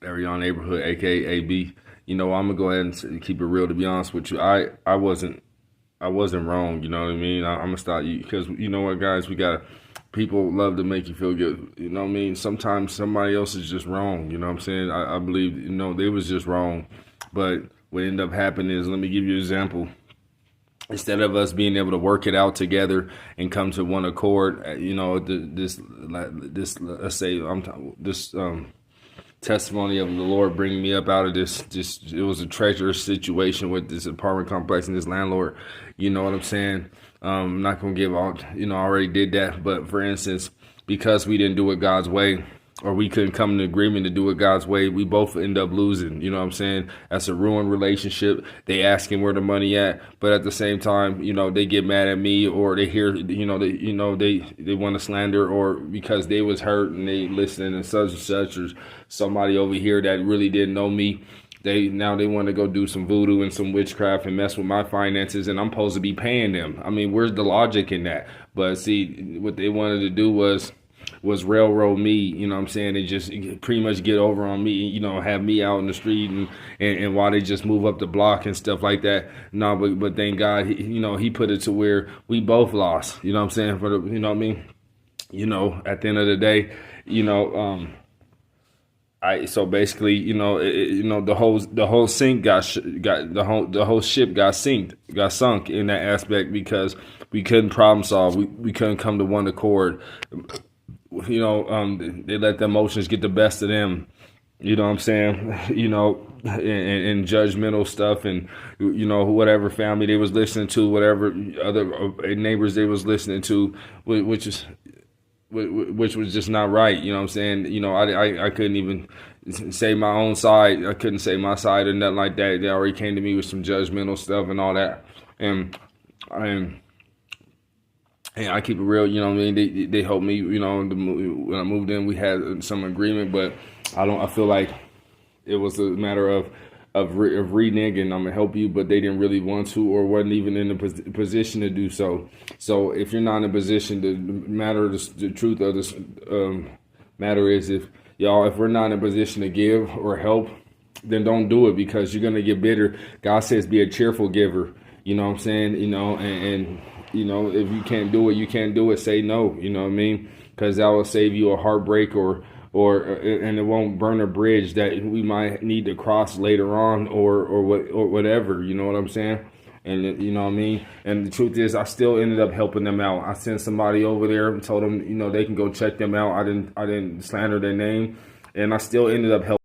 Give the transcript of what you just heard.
Arion Neighborhood, aka AB. I'm gonna go ahead and keep it real. To be honest with you, I wasn't wrong. You know what I mean? I'm gonna stop you because you know what, guys, we got people love to make you feel good. You know what I mean? Sometimes somebody else is just wrong. You know what I'm saying? I believe they was just wrong, but what ended up happening is, let me give you an example. Instead of us being able to work it out together and come to one accord, this let's say this testimony of the Lord bringing me up out of this. Just it was a treacherous situation with this apartment complex and this landlord. You know what I'm saying? I'm not gonna give out. I already did that. But for instance, because we didn't do it God's way, or we couldn't come to agreement to do it God's way, we both end up losing. You know what I'm saying? That's a ruined relationship. They asking where the money at, but at the same time, they get mad at me, or they hear, they want to slander, or because they was hurt and they listening and such, or somebody over here that really didn't know me. They want to go do some voodoo and some witchcraft and mess with my finances, and I'm supposed to be paying them. I mean, where's the logic in that? But see, what they wanted to do was railroad me, you know what I'm saying, and just pretty much get over on me, have me out in the street, and while they just move up the block and stuff like that. No, but thank God, he put it to where we both lost, you know what I'm saying, you know what I mean? At the end of the day, so basically, the whole sink got the whole ship got sunk in that aspect because we couldn't problem solve. We couldn't come to one accord. They let the emotions get the best of them. You know what I'm saying? And judgmental stuff, and whatever family they was listening to, whatever other neighbors they was listening to, which was just not right. You know what I'm saying? I couldn't even say my own side. I couldn't say my side or nothing like that. They already came to me with some judgmental stuff and all that, and I keep it real, you know what I mean? They helped me, when I moved in, we had some agreement, but I feel like it was a matter of reneging. I'm gonna help you, but they didn't really want to, or wasn't even in the position to do so. So if you're not in a position, the truth of this matter is, if we're not in a position to give or help, then don't do it, because you're gonna get bitter. God says be a cheerful giver. You know what I'm saying? And if you can't do it, you can't do it. Say no. You know what I mean? Because that will save you a heartbreak, and it won't burn a bridge that we might need to cross later on, or whatever. You know what I'm saying? And you know what I mean? And the truth is, I still ended up helping them out. I sent somebody over there and told them, they can go check them out. I didn't slander their name, and I still ended up helping.